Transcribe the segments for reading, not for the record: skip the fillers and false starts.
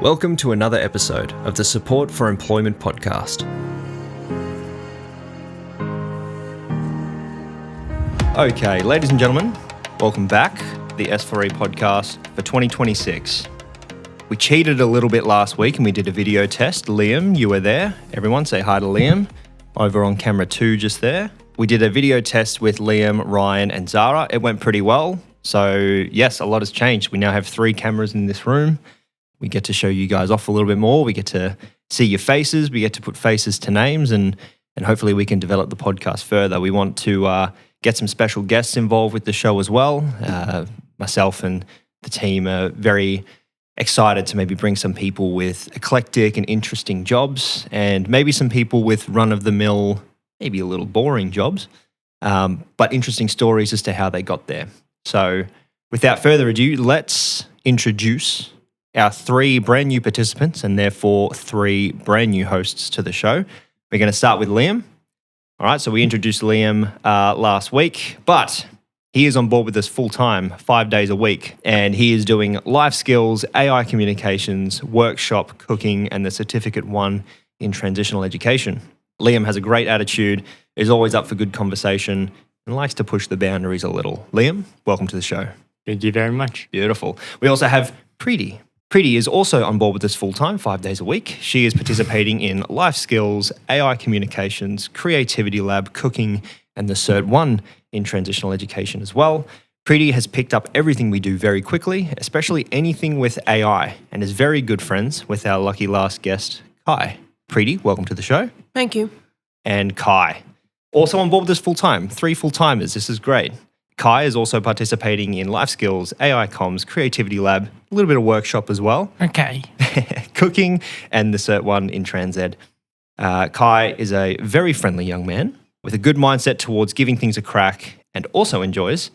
Welcome to another episode of the Support for Employment podcast. Okay, ladies and gentlemen, welcome back to the S4E Podcast for 2026. We cheated a little bit last week and we did a video test. Liam, you were there. Everyone say hi to Liam over on camera 2 just there. We did a video test with Liam, Ryan and Zara. It went pretty well. So yes, a lot has changed. We now have 3 cameras in this room. We get to show you guys off a little bit more. We get to see your faces. We get to put faces to names and hopefully we can develop the podcast further. We want to get some special guests involved with the show as well. Myself and the team are very excited to maybe bring some people with eclectic and interesting jobs and maybe some people with run-of-the-mill, maybe a little boring jobs, but interesting stories as to how they got there. So without further ado, let's introduce our 3 brand new participants and therefore 3 brand new hosts to the show. We're going to start with Liam. All right, so we introduced Liam last week, but he is on board with us full-time, 5 days a week, and he is doing life skills, AI communications, workshop, cooking, and the Certificate 1 in transitional education. Liam has a great attitude, is always up for good conversation, and likes to push the boundaries a little. Liam, welcome to the show. Thank you very much. Beautiful. We also have Preeti. Preeti is also on board with us full-time, 5 days a week. She is participating in life skills, AI communications, creativity lab, cooking, and the Cert 1 in transitional education as well. Preeti has picked up everything we do very quickly, especially anything with AI, and is very good friends with our lucky last guest, Kai. Preeti, welcome to the show. Thank you. And Kai, also on board with us full-time, 3 full-timers. This is great. Kai is also participating in life skills, AI comms, creativity lab, a little bit of workshop as well. Okay. Cooking and the Cert 1 in Trans Ed. Kai is a very friendly young man with a good mindset towards giving things a crack and also enjoys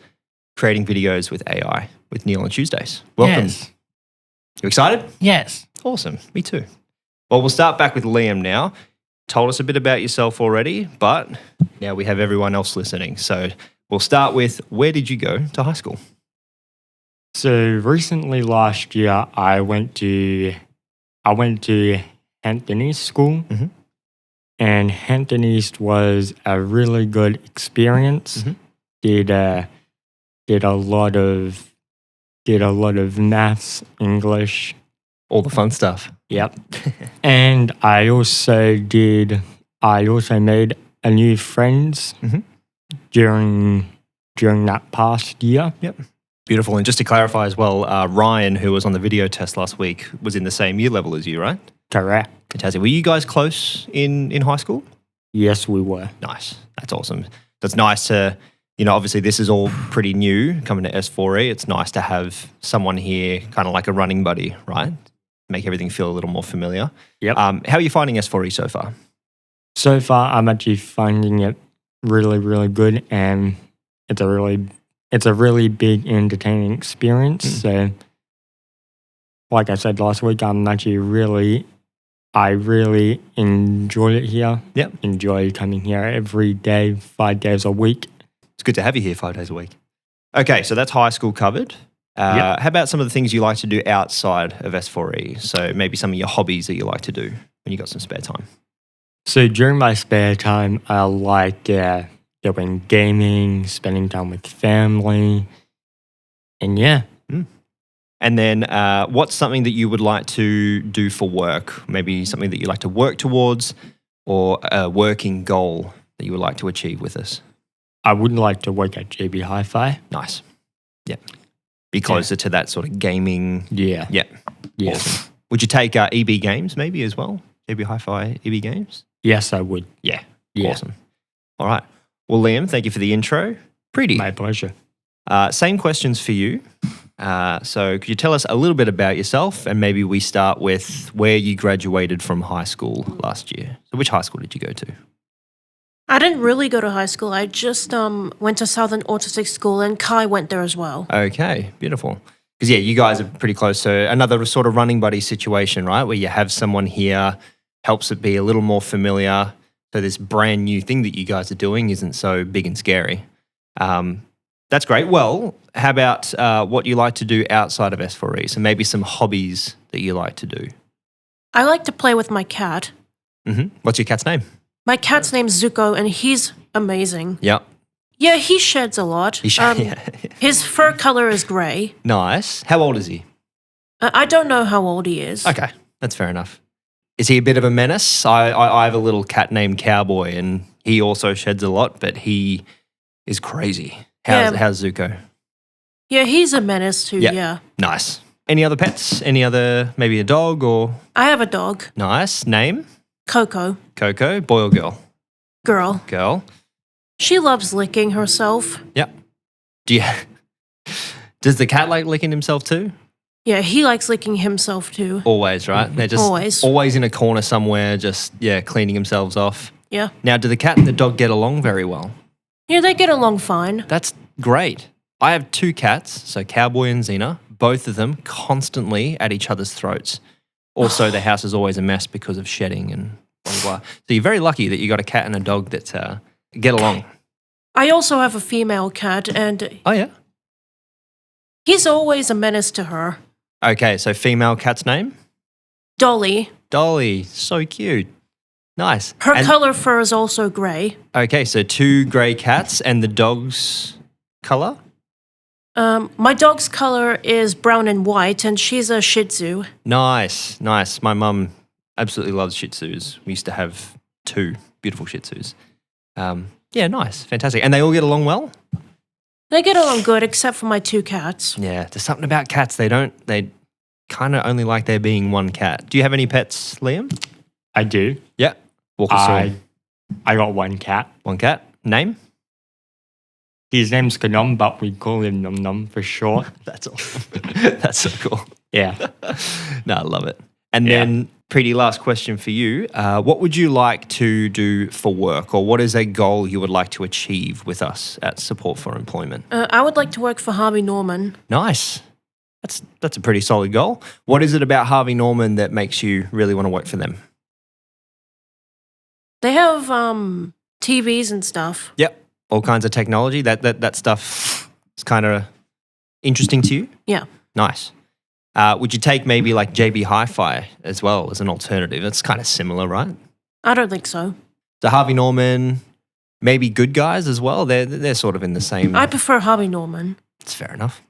creating videos with AI with Neil on Tuesdays. Welcome. Yes. You excited? Yes. Awesome. Me too. Well, we'll start back with Liam now. Told us a bit about yourself already, but now we have everyone else listening. So we'll start with, where did you go to high school? So recently last year, I went to Hampton East School, and Hampton East was a really good experience. Did a lot of maths, English, All the fun stuff. Yep. And I also made a new friends during that past year. Yep. Beautiful. And just to clarify as well, Ryan, who was on the video test last week, was in the same year level as you, right? Correct. Fantastic. Were you guys close in high school? Yes, we were. Nice. That's awesome. So it's nice to, obviously this is all pretty new coming to S4E. It's nice to have someone here kind of like a running buddy, right? Make everything feel a little more familiar. Yep. How are you finding S4E so far? So far, I'm actually finding it really, really good, and it's a really big, entertaining experience. So, like I said last week, I really enjoy it here. Yep. Enjoy coming here every day, 5 days a week. It's good to have you here 5 days a week. Okay, so that's high school covered. How about some of the things you like to do outside of S4E? So maybe some of your hobbies that you like to do when you got some spare time. So during my spare time, I like doing gaming, spending time with family, and yeah. And then what's something that you would like to do for work? Maybe something that you like to work towards or a working goal that you would like to achieve with us? I would like to work at JB Hi-Fi. Nice. Yeah. Be closer to that sort of gaming. Yeah. Yeah. Yes. Awesome. Would you take EB Games maybe as well? JB Hi-Fi EB Games? Yes, I would. Yeah. Yeah. Awesome. All right. Well, Liam, thank you for the intro. Preeti. My pleasure. Same questions for you. So could you tell us a little bit about yourself, and maybe we start with where you graduated from high school last year. So which high school did you go to? I didn't really go to high school. I just went to Southern Autistic School, and Kai went there as well. Okay, beautiful. Because, you guys are pretty close. So another sort of running buddy situation, right, where you have someone here, helps it be a little more familiar. So this brand new thing that you guys are doing isn't so big and scary. That's great. Well, how about what you like to do outside of S4E? So maybe some hobbies that you like to do. I like to play with my cat. What's your cat's name? My cat's name's Zuko, and he's amazing. Yeah. Yeah, he sheds a lot. His fur color is grey. Nice. How old is he? I don't know how old he is. Okay, that's fair enough. Is he a bit of a menace? I have a little cat named Cowboy, and he also sheds a lot, but he is crazy. How's Zuko? Yeah, he's a menace too, yeah. Nice. Any other pets? Any other, maybe a dog or? I have a dog. Nice. Name? Coco. Coco. Boy or girl? Girl. Girl. She loves licking herself. Yep. Does the cat like licking himself too? Yeah, he likes licking himself too. Always, right? They're just always in a corner somewhere, just, cleaning themselves off. Yeah. Now, do the cat and the dog get along very well? Yeah, they get along fine. That's great. I have 2 cats, so Cowboy and Xena, both of them constantly at each other's throats. Also, the house is always a mess because of shedding and blah, blah, blah. So you're very lucky that you got a cat and a dog that get along. I also have a female cat, and Oh, yeah? he's always a menace to her. Okay, so female cat's name? Dolly. Dolly. So cute. Nice. Her And- color fur is also grey. Okay, so 2 grey cats and the dog's colour? My dog's color is brown and white, and she's a Shih Tzu. Nice, nice. My mum absolutely loves Shih Tzus. We used to have 2 beautiful Shih Tzus. Yeah, nice, fantastic. And they all get along well? They get along good, except for my 2 cats. Yeah, there's something about cats. They kind of only like there being one cat. Do you have any pets, Liam? I do. Yeah. Walk us through. I got one cat. One cat. Name? His name's Kanom, but we call him Nom Nom for short. That's awesome. That's so cool. Yeah. No, I love it. And then, Preeti, last question for you. What would you like to do for work, or what is a goal you would like to achieve with us at Support for Employment? I would like to work for Harvey Norman. Nice. That's a pretty solid goal. What is it about Harvey Norman that makes you really want to work for them? They have TVs and stuff. Yep. All kinds of technology. That stuff is kind of interesting to you? Yeah. Nice. Would you take maybe like JB Hi-Fi as well as an alternative? It's kind of similar, right? I don't think so. So Harvey Norman, maybe Good Guys as well. They're sort of in the same. I prefer Harvey Norman. It's fair enough.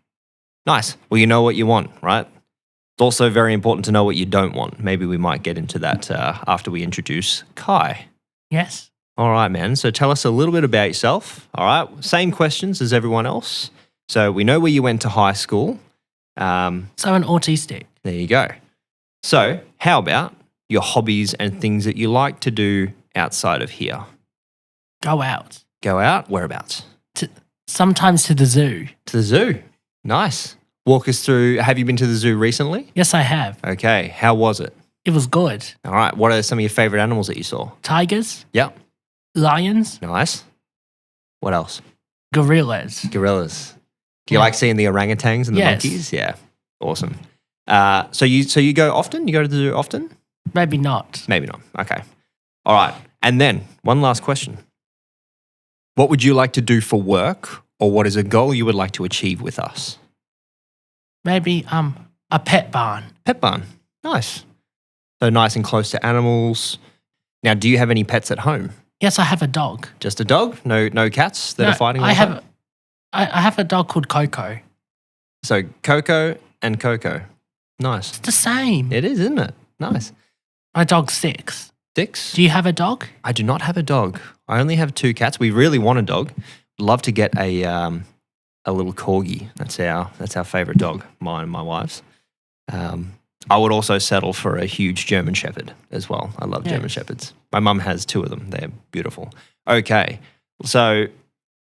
Nice. Well, you know what you want, right? It's also very important to know what you don't want. Maybe we might get into that after we introduce Kai. Yes. All right, man. So tell us a little bit about yourself. All right. Same questions as everyone else. So we know where you went to high school. So I'm autistic. There you go. So how about your hobbies and things that you like to do outside of here? Go out. Go out? Whereabouts? Sometimes to the zoo. To the zoo. Nice. Walk us through. Have you been to the zoo recently? Yes, I have. Okay. How was it? It was good. All right. What are some of your favorite animals that you saw? Tigers, Yep. lions, Nice. What else? gorillas. Gorillas. Do you Yeah. like seeing the orangutans and the Yes. monkeys? Yeah. Awesome. So you go often? You go to the zoo often? Maybe not. Maybe not. Okay. All right. And then one last question. What would you like to do for work, or what is a goal you would like to achieve with us? Maybe a pet barn. Pet barn. Nice. So nice and close to animals. Now, do you have any pets at home? Yes, I have a dog. Just a dog? No cats that are fighting all I the time? have a dog called Coco. So Coco and Coco. Nice. It's the same. It is, isn't it? Nice. My dog's 6. 6? Do you have a dog? I do not have a dog. I only have 2 cats. We really want a dog. Love to get a little corgi. That's our favorite dog, mine and my wife's. I would also settle for a huge German Shepherd as well. I love German Shepherds. My mum has 2 of them. They're beautiful. Okay, so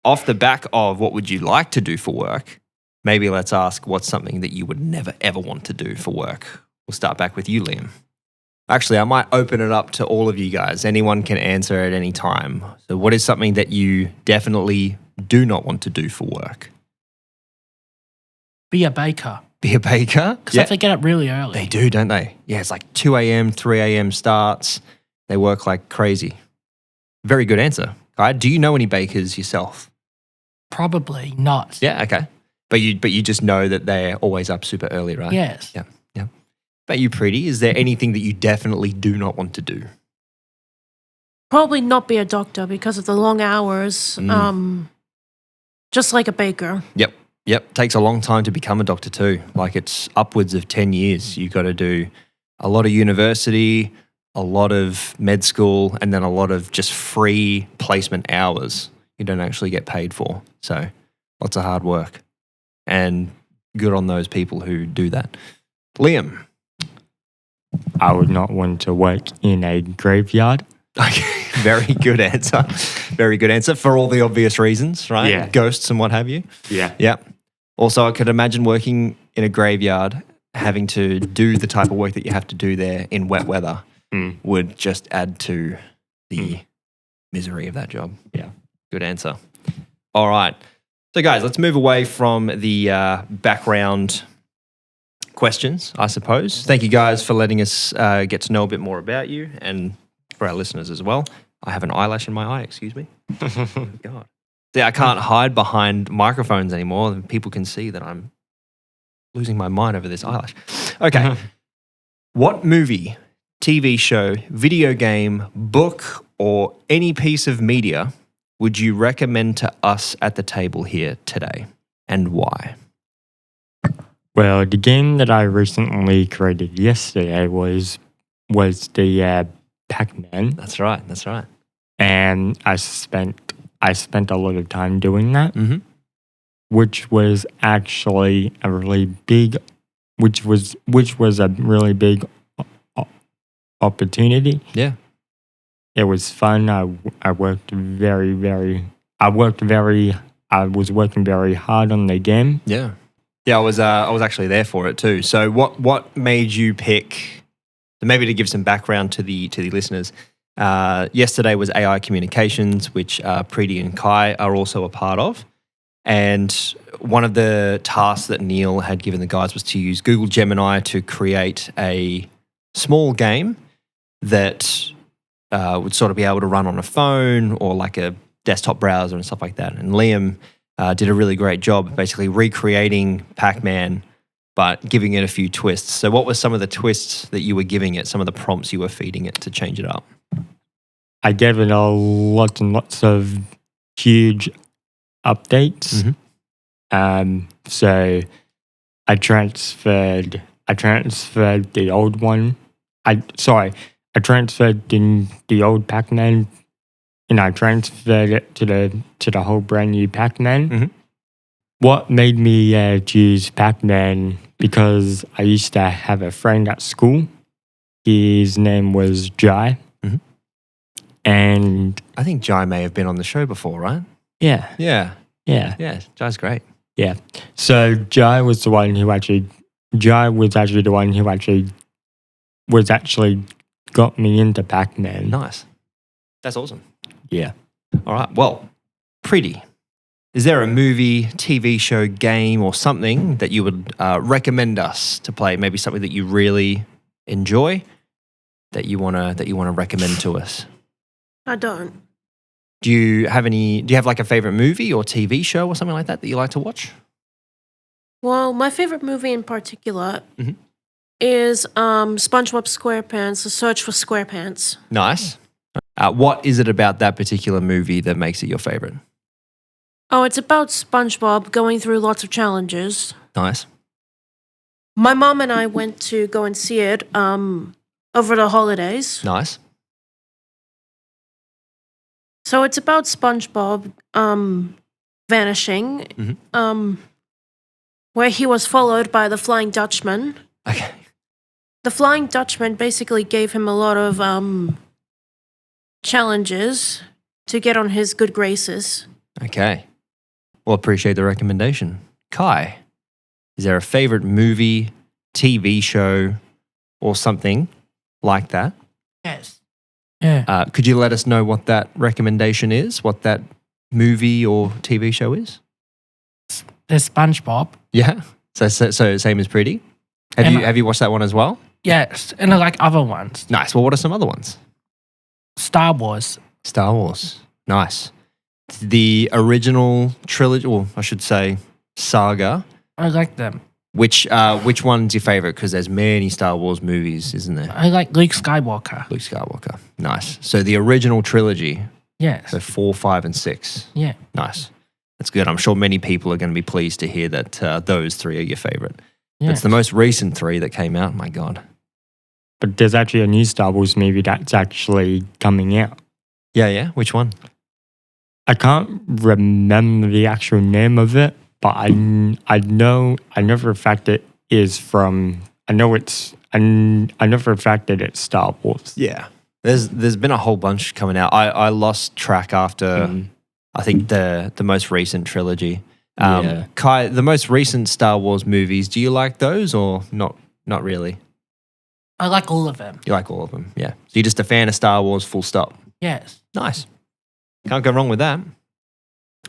off the back of what would you like to do for work, maybe let's ask what's something that you would never, ever want to do for work. We'll start back with you, Liam. Actually, I might open it up to all of you guys. Anyone can answer at any time. So what is something that you definitely do not want to do for work? Be a baker. Be a baker? Because I have to get up really early. They do, don't they? Yeah, it's like 2 a.m., 3 a.m. starts. They work like crazy. Very good answer. Kai, do you know any bakers yourself? Probably not. Yeah, okay. But you just know that they're always up super early, right? Yes. Yeah. But you, Preeti, is there anything that you definitely do not want to do? Probably not be a doctor because of the long hours. Just like a baker. Yep. Takes a long time to become a doctor too. Like it's upwards of 10 years. You got to do a lot of university, a lot of med school, and then a lot of just free placement hours you don't actually get paid for. So lots of hard work. And good on those people who do that. Liam. I would not want to work in a graveyard. Okay, very good answer. Very good answer for all the obvious reasons, right? Yeah. Ghosts and what have you. Yeah. Yeah. Also, I could imagine working in a graveyard, having to do the type of work that you have to do there in wet weather would just add to the misery of that job. Yeah. Good answer. All right. So, guys, let's move away from the background questions, I suppose. Thank you, guys, for letting us get to know a bit more about you and for our listeners as well. I have an eyelash in my eye, excuse me. God. Yeah, I can't hide behind microphones anymore. People can see that I'm losing my mind over this eyelash. Okay. What movie, TV show, video game, book, or any piece of media would you recommend to us at the table here today, and why? Well, the game that I recently created yesterday was the Pac-Man, That's right. and I spent a lot of time doing that, which was actually a really big, which was a really big opportunity. Yeah. It was fun. I was working very hard on the game. Yeah. Yeah, I was actually there for it too. So what made you pick, so maybe to give some background to the listeners, yesterday was AI Communications, which Preeti and Kai are also a part of. And one of the tasks that Neil had given the guys was to use Google Gemini to create a small game that would sort of be able to run on a phone or like a desktop browser and stuff like that. And Liam did a really great job basically recreating Pac-Man, but giving it a few twists. So what were some of the twists that you were giving it, some of the prompts you were feeding it to change it up? I gave it a lots and lots of huge updates. So I transferred the old one. I transferred the old Pac-Man, and I transferred it to the whole brand new Pac-Man. What made me choose Pac-Man, because I used to have a friend at school. His name was Jai. And I think Jai may have been on the show before, right? yeah. Yeah, Jai's great. Yeah. So Jai was the one who actually got me into Pac-Man. Nice. That's awesome. Yeah. All right. Well, Preeti, is there a movie, TV show, game, or something that you would recommend us to play? Maybe something that you really enjoy that you wanna recommend to us? I don't. Do you have like a favorite movie or TV show or something like that you like to watch? Well, my favorite movie in particular is SpongeBob SquarePants, The Search for SquarePants. Nice. What is it about that particular movie that makes it your favorite? Oh, it's about SpongeBob going through lots of challenges. Nice. My mom and I went to go and see it over the holidays. Nice. So it's about SpongeBob vanishing, where he was followed by the Flying Dutchman. Okay. The Flying Dutchman basically gave him a lot of challenges to get on his good graces. Okay. Well, appreciate the recommendation. Kai, is there a favorite movie, TV show, or something like that? Yes. Yeah. Could you let us know what that recommendation is, what that movie or TV show is? There's SpongeBob. Yeah. So same as Preeti. Have you watched that one as well? Yes. And I like other ones. Nice. Well, what are some other ones? Star Wars. Star Wars. Nice. the original trilogy, or I should say saga. I like them. Which one's your favorite? Because there's many Star Wars movies, isn't there? I like Luke Skywalker. Luke Skywalker. Nice. So the original trilogy. Yes. So 4, 5, and 6. Yeah. Nice. That's good. I'm sure many people are going to be pleased to hear that those 3 are your favorite. Yes. It's the most recent 3 that came out. My God. But there's actually a new Star Wars movie that's actually coming out. Yeah. Which one? I can't remember the actual name of it, but I know for a fact it is from. I know for a fact that it's Star Wars. Yeah. There's been a whole bunch coming out. I lost track after I think the most recent trilogy. Yeah. Kai, the most recent Star Wars movies, do you like those or not really? I like all of them. You like all of them, yeah. So you're just a fan of Star Wars, full stop. Yes. Nice. Can't go wrong with that.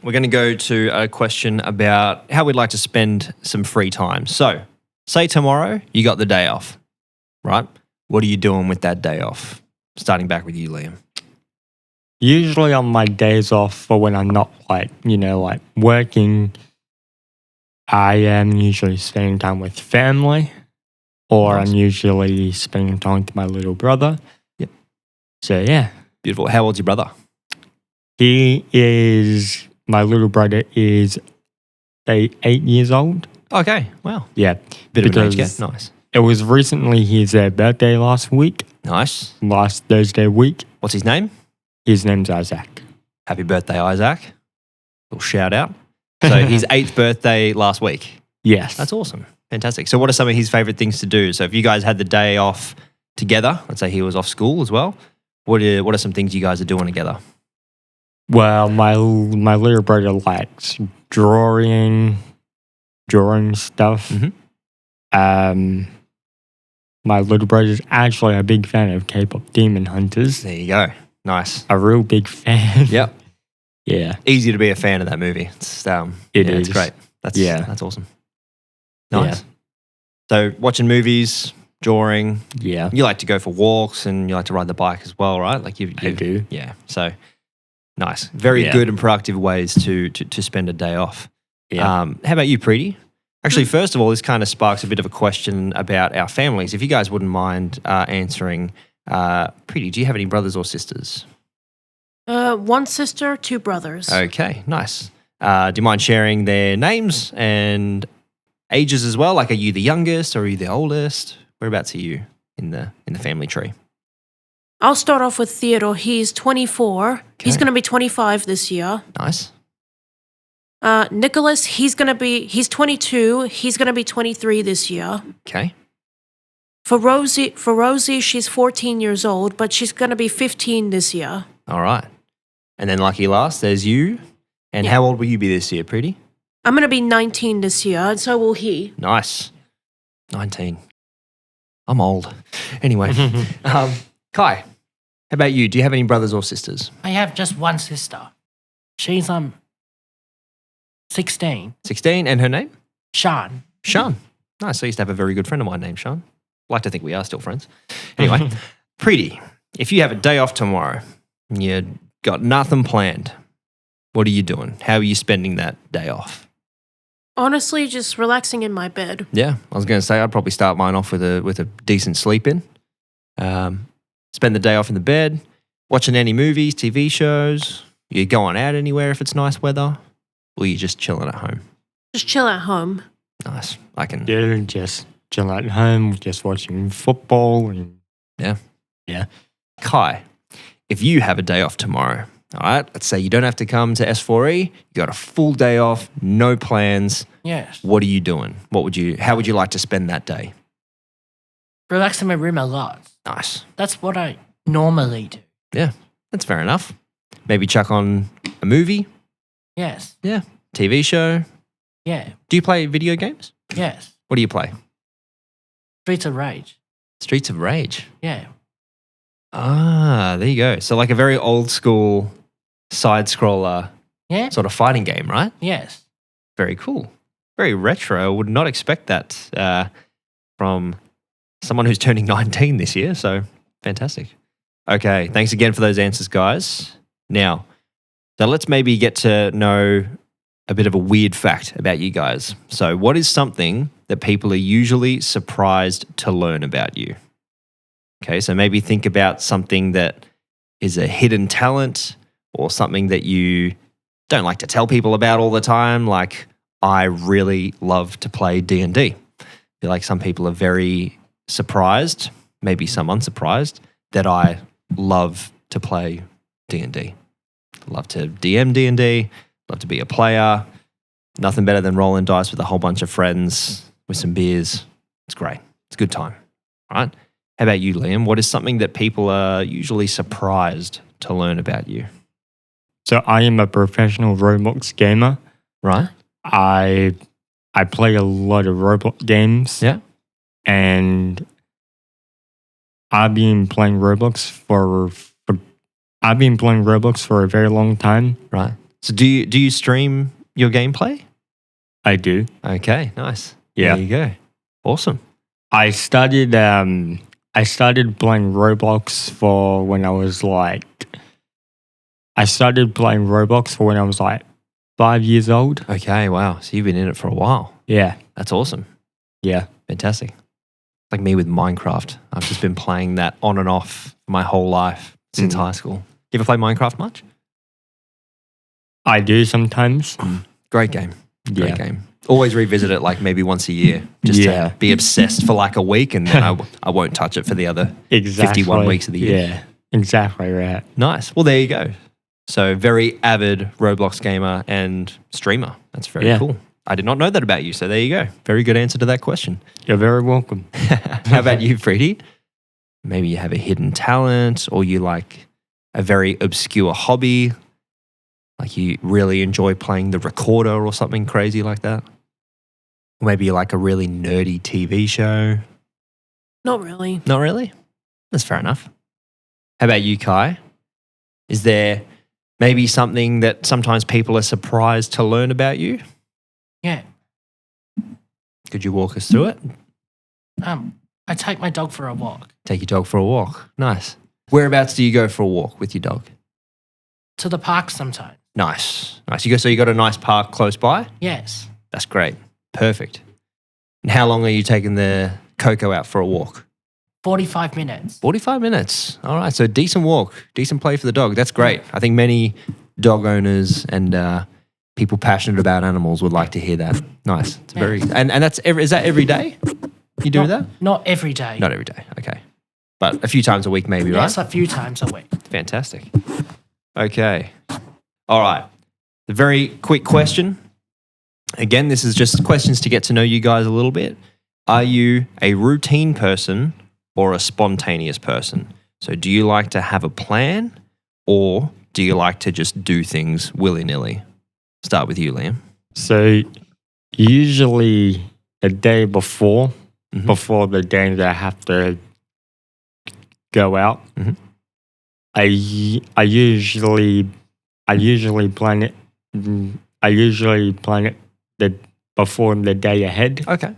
We're going to go to a question about how we'd like to spend some free time. So, say tomorrow you got the day off, right? What are you doing with that day off? Starting back with you, Liam. Usually on my days off, for when I'm not working, I am usually spending time with family, or Nice. I'm usually spending time with my little brother. Yep. So yeah, Beautiful. How old's your brother? my little brother is 8 years old. Okay, wow. Yeah, Bit of an age because gap. Nice. it was recently his birthday last Thursday week. What's his name? His name's Isaac. Happy birthday, Isaac. Little shout out. So his 8th birthday last week. Yes. That's awesome. Fantastic. So what are some of his favorite things to do? So if you guys had the day off together, let's say he was off school as well, what are some things you guys are doing together? Well, my little brother likes drawing stuff. Mhm. My little brother's actually a big fan of K-pop Demon Hunters. There you go. Nice. A real big fan. Yep. Yeah. Easy to be a fan of that movie. It's It's great. That's awesome. Nice. Yeah. So watching movies, drawing. Yeah. You like to go for walks and you like to ride the bike as well, right? Like I do. Yeah. So nice. Very Yeah. good and productive ways to spend a day off. Yeah. How about you, Preeti? Actually, first of all, this kind of sparks a bit of a question about our families. If you guys wouldn't mind answering, Preeti, do you have any brothers or sisters? 1 sister, 2 brothers. Okay, nice. Do you mind sharing their names and ages as well? Like, are you the youngest or are you the oldest? Whereabouts are you in the family tree? I'll start off with Theodore. He's 24. He's Okay. going to be 25 this year. Nice. Nicholas, he's 22. He's going to be 23 this year. Okay. For Rosie, she's 14 years old, but she's going to be 15 this year. All right. And then lucky last, there's you. And Yeah. how old will you be this year, Preeti? I'm going to be 19 this year, and so will he. Nice. 19. I'm old. Anyway, Kai, how about you? Do you have any brothers or sisters? I have just one sister. She's 16. 16, and her name? Sean. Sean. Nice. I used to have a very good friend of mine named Sean. Like to think we are still friends. Anyway, Preeti, if you have a day off tomorrow and you got nothing planned, what are you doing? How are you spending that day off? Honestly, just relaxing in my bed. Yeah, I was going to say I'd probably start mine off with a decent sleep in. Spend the day off in the bed, watching any movies, TV shows. You going out anywhere if it's nice weather, or you just chilling at home? Just chill at home. Nice. I can. Yeah, just chill at home, just watching football. And Kai, if you have a day off tomorrow, all right, let's say you don't have to come to S4E, you got a full day off, no plans. Yes. What are you doing? How would you like to spend that day? Relax in my room a lot. Nice. That's what I normally do. Yeah, that's fair enough. Maybe chuck on a movie, Yes. TV show. Yeah. Do you play video games? Yes. What do you play? Streets of Rage. Streets of Rage. Yeah. Ah, there you go. So like a very old school side scroller Yeah. sort of fighting game, right? Yes. Very cool. Very retro. I would not expect that from someone who's turning 19 this year. So fantastic. Okay. Thanks again for those answers, guys. Now, So let's maybe get to know a bit of a weird fact about you guys. So what is something that people are usually surprised to learn about you? Okay, so maybe think about something that is a hidden talent or something that you don't like to tell people about all the time. Like, I really love to play D&D. I feel like some people are very surprised, maybe some unsurprised, that I love to play D&D. Love to DM D&D, love to be a player. Nothing better than rolling dice with a whole bunch of friends with some beers. It's great. It's a good time. All right. How about you, Liam? What is something that people are usually surprised to learn about you? So I am a professional Roblox gamer. Right. I play a lot of Roblox games. Yeah. And I've been playing Roblox for a very long time. Right. So do you stream your gameplay? I do. Okay, nice. Yeah. There you go. Awesome. I started playing Roblox for when I was like 5 years old. Okay, wow. So you've been in it for a while. Yeah. That's awesome. Yeah. Fantastic. Like me with Minecraft. I've just been playing that on and off my whole life since high school. You ever play Minecraft much? I do sometimes. Great game. Great Yeah. game. Always revisit it like maybe once a year just Yeah. to be obsessed for like a week, and then I won't touch it for the other Exactly. 51 weeks of the year. Yeah. Exactly right. Nice. Well, there you go. So very avid Roblox gamer and streamer. That's very Yeah. cool. I did not know that about you. So there you go. Very good answer to that question. You're very welcome. How about you, Preeti? Maybe you have a hidden talent, or you like a very obscure hobby. Like you really enjoy playing the recorder or something crazy like that. Or maybe you like a really nerdy TV show. Not really. Not really? That's fair enough. How about you, Kai? Is there maybe something that sometimes people are surprised to learn about you? Yeah. Could you walk us through it? I take my dog for a walk Take your dog for a walk. Nice. Whereabouts do you go for a walk with your dog? to the park sometimes. Nice. Nice. So you got a nice park close by? Yes. That's great. Perfect. And how long are you taking the Coco out for a walk? 45 minutes. 45 minutes. All right. So decent walk, decent play for the dog. That's great. I think many dog owners and people passionate about animals would like to hear that. Nice. It's very and that's is that every day? You do that? Not every day. Not every day. Okay. But a few times a week maybe, Yes, right? a few times a week. Fantastic. Okay. All right. The very quick question. Again, this is just questions to get to know you guys a little bit. Are you a routine person or a spontaneous person? So do you like to have a plan, or do you like to just do things willy-nilly? Start with you, Liam. So usually the day before Mhm. the day that I have to go out, Mhm. I usually plan it. I usually plan it before the day ahead, Okay.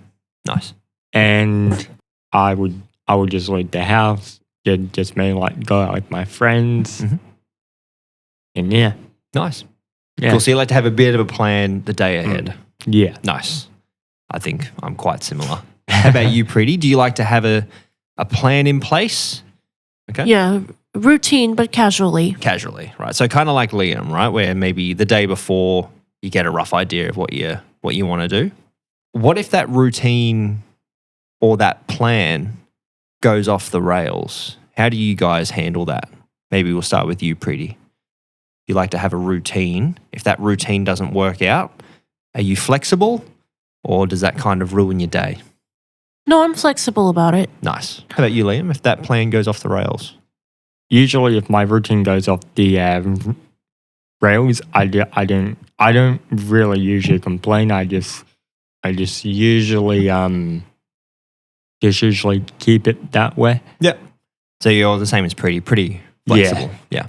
Nice. and I would just leave the house, just maybe like go out with my friends, Mhm. and yeah, Nice. yeah, Cool. So you like to have a bit of a plan the day ahead. yeah. Nice. I think I'm quite similar. How about you, Preeti? Do you like to have a plan in place? Okay. Yeah, routine but casually. Casually, right? So kind of like Liam, right? Where maybe the day before you get a rough idea of what you want to do. What if that routine or that plan goes off the rails? How do you guys handle that? Maybe we'll start with you, Preeti. You like to have a routine. If that routine doesn't work out, are you flexible, or does that kind of ruin your day? No, I'm flexible about it. Nice. How about you, Liam? If that plan goes off the rails? Usually, if my routine goes off the rails, I don't really usually complain. I just usually keep it that way. Yep. So you're the same as pretty flexible. Yeah.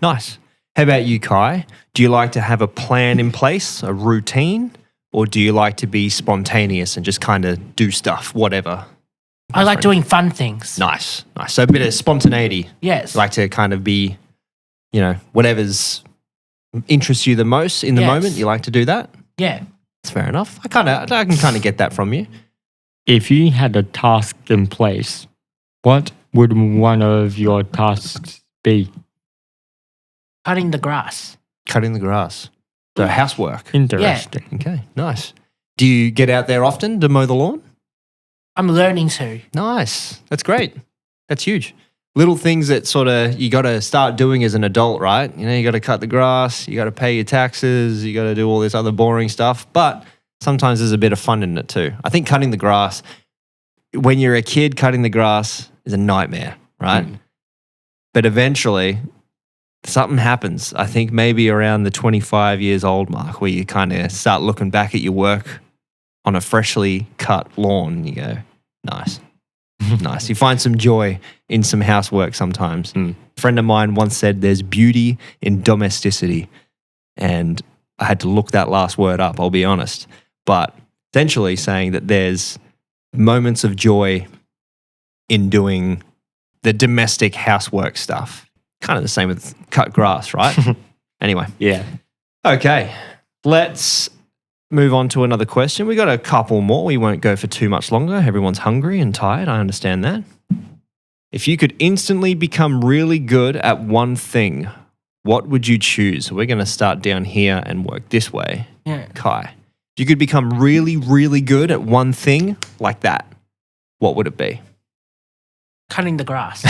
Nice. How about you, Kai? Do you like to have a plan in place, a routine, or do you like to be spontaneous and just kind of do stuff, whatever? I like doing fun things. Nice. So a bit of spontaneity. Yes. You like to kind of be, whatever's interests you the most in the Yes. moment? You like to do that? Yeah. That's fair enough. I can kind of get that from you. If you had a task in place, what would one of your tasks be? Cutting the grass. Cutting the grass. So housework. Interesting. Okay, nice. Do you get out there often to mow the lawn? I'm learning to. Nice. That's great. That's huge. Little things that sort of you got to start doing as an adult, right? You know, you got to cut the grass, you got to pay your taxes, you got to do all this other boring stuff. But sometimes there's a bit of fun in it too. I think cutting the grass, when you're a kid, cutting the grass is a nightmare, right? But eventually something happens. I think maybe around the 25 years old mark where you kind of start looking back at your work on a freshly cut lawn and you go, nice. Nice. You find some joy in some housework sometimes. A friend of mine once said there's beauty in domesticity. And I had to look that last word up, I'll be honest. But essentially saying that there's moments of joy in doing the domestic housework stuff. Kind of the same with cut grass, right? Anyway. Yeah. Okay. Let's move on to another question. We got a couple more. We won't go for too much longer. Everyone's hungry and tired. I understand that. If you could instantly become really good at one thing, what would you choose? We're going to start down here and work this way. Yeah. Kai, if you could become really, really good at one thing like that, what would it be? Cutting the grass.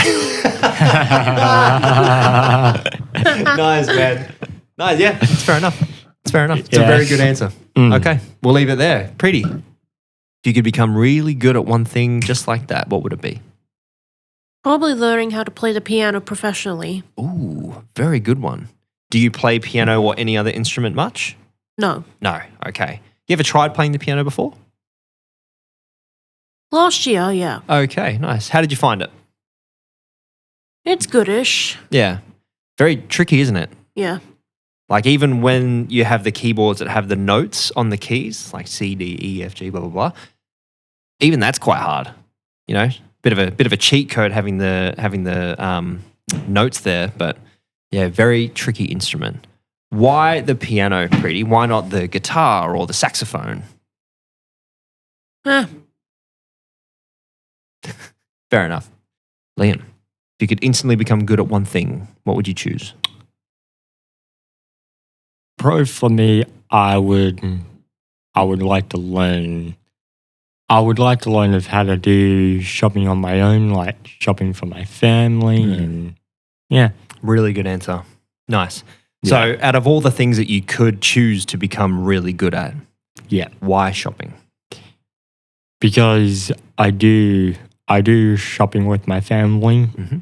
Nice, man. Nice, yeah, it's fair enough. It's fair enough. It's a Yes. very good answer. Okay, we'll leave it there. Preeti, if you could become really good at one thing just like that, what would it be? Probably learning how to play the piano professionally. Ooh, very good one. Do you play piano or any other instrument much? No. No, okay. You ever tried playing the piano before? Last year, yeah. Okay, nice. How did you find it? It's goodish. Yeah, very tricky, isn't it? Yeah. Like even when you have the keyboards that have the notes on the keys, like C, D, E, F, G, blah, blah, blah, even that's quite hard, you know? Bit of a cheat code having the notes there, but yeah, very tricky instrument. Why the piano, Preeti? Why not the guitar or the saxophone? Eh, Fair enough. Liam, if you could instantly become good at one thing, what would you choose? Pro for me, I would like to learn. I would like to learn of how to do shopping on my own, like shopping for my family, and yeah, Really good answer. Nice. So out of all the things that you could choose to become really good at, yeah, why shopping? because I do shopping with my family. Mhm.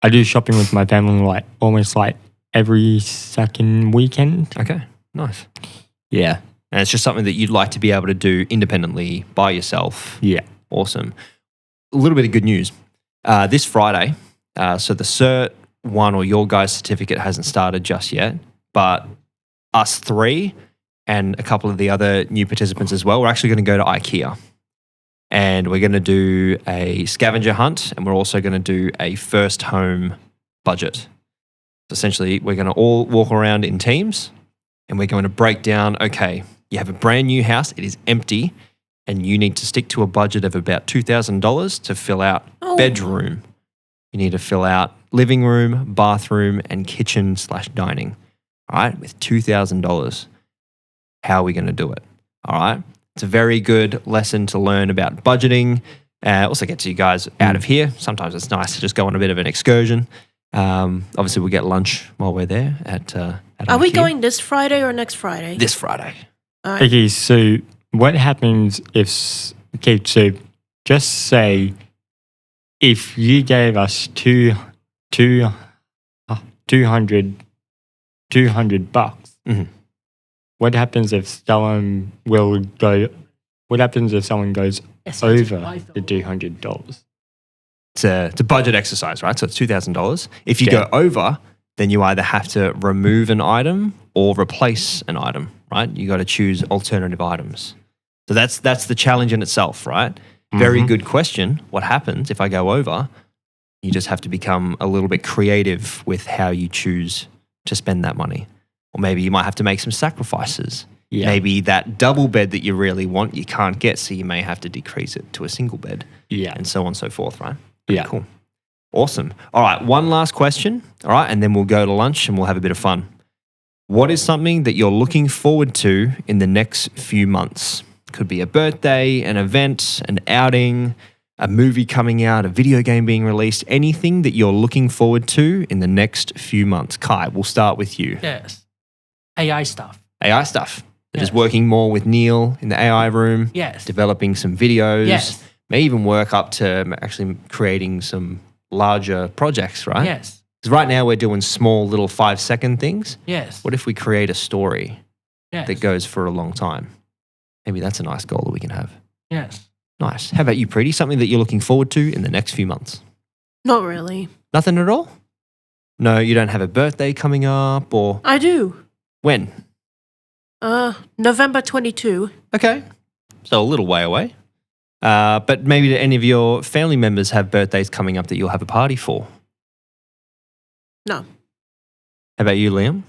I do shopping with my family like almost like every second weekend. Okay, nice. Yeah, And it's just something that you'd like to be able to do independently by yourself. yeah. Awesome. A little bit of good news. This Friday, so the Cert 1 or your guys' certificate hasn't started just yet, but us three and a couple of the other new participants as well, we're actually going to go to IKEA. And we're going to do a scavenger hunt, and we're also going to do a first home budget. So essentially, we're going to all walk around in teams, and we're going to break down, okay, you have a brand new house, it is empty, and you need to stick to a budget of about $2,000 to fill out Oh. bedroom. You need to fill out living room, bathroom, and kitchen/dining. All right, with $2,000. How are we going to do it? All right. It's a very good lesson to learn about budgeting. Also gets you guys out of here. Sometimes it's nice to just go on a bit of an excursion. Obviously, we'll get lunch while we're there at Are we IKEA. going this Friday or next Friday? This Friday? All right. Okay, so what happens if? Okay, so just say if you gave us 200 bucks. Mhm. What happens if someone will go? What happens if someone goes over the $200? It's a budget exercise, right? So it's $2,000. If you Yeah. go over, then you either have to remove an item or replace an item, right? You got to choose alternative items. So that's the challenge in itself, right? Very good question. What happens if I go over? You just have to become a little bit creative with how you choose to spend that money. Or maybe you might have to make some sacrifices. Yeah. Maybe that double bed that you really want, you can't get, so you may have to decrease it to a single bed. Yeah. And so on and so forth, right? Yeah. Cool. Awesome. All right, one last question. All right, and then we'll go to lunch and we'll have a bit of fun. What is something that you're looking forward to in the next few months? Could be a birthday, an event, an outing, a movie coming out, a video game being released, anything that you're looking forward to in the next few months. Kai, we'll start with you. Yes. AI stuff. AI stuff. Yes. Just working more with Neil in the AI room, Yes. developing some videos, Yes. may even work up to actually creating some larger projects, right? Yes. Because right now we're doing small little 5-second things. Yes. What if we create a story Yes. that goes for a long time? Maybe that's a nice goal that we can have. Yes. Nice. How about you, Preeti? Something that you're looking forward to in the next few months? Not really. Nothing at all? No, you don't have a birthday coming up or I do. when? November 22. Okay. So a little way away. But maybe do any of your family members have birthdays coming up that you'll have a party for? No. How about you, Liam?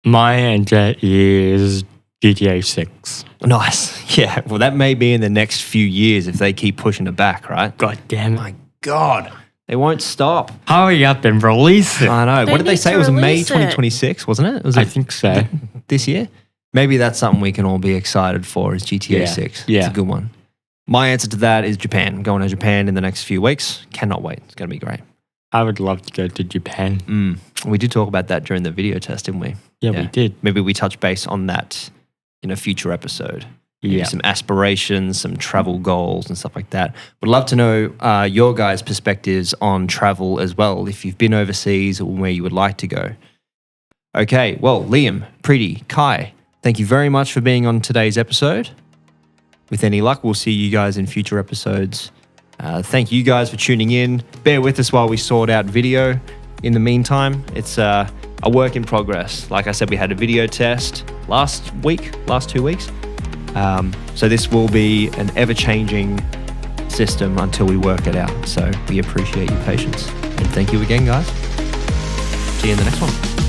My answer is GTA 6. Nice. Yeah. Well, that may be in the next few years if they keep pushing it back, right? God damn it. My God. They won't stop. Hurry up and release it. I know. They What did they need say? to It was May release it. 2026, wasn't it? Was I it think so. this year? Maybe that's something we can all be excited for is GTA Yeah. 6. Yeah. It's a good one. My answer to that is Japan. I'm going to Japan in the next few weeks. Cannot wait. It's going to be great. I would love to go to Japan. We did talk about that during the video test, didn't we? Yeah, we did. Maybe we touch base on that in a future episode. Maybe Yeah. some aspirations, some travel goals and stuff like that. Would love to know your guys' perspectives on travel as well, if you've been overseas or where you would like to go. Okay, well, Liam, Preeti, Kai, thank you very much for being on today's episode. With any luck, we'll see you guys in future episodes. Thank you guys for tuning in. Bear with us while we sort out video. In the meantime, it's a work in progress. Like I said, we had a video test last 2 weeks. So this will be an ever-changing system until we work it out. So we appreciate your patience. And thank you again, guys. See you in the next one.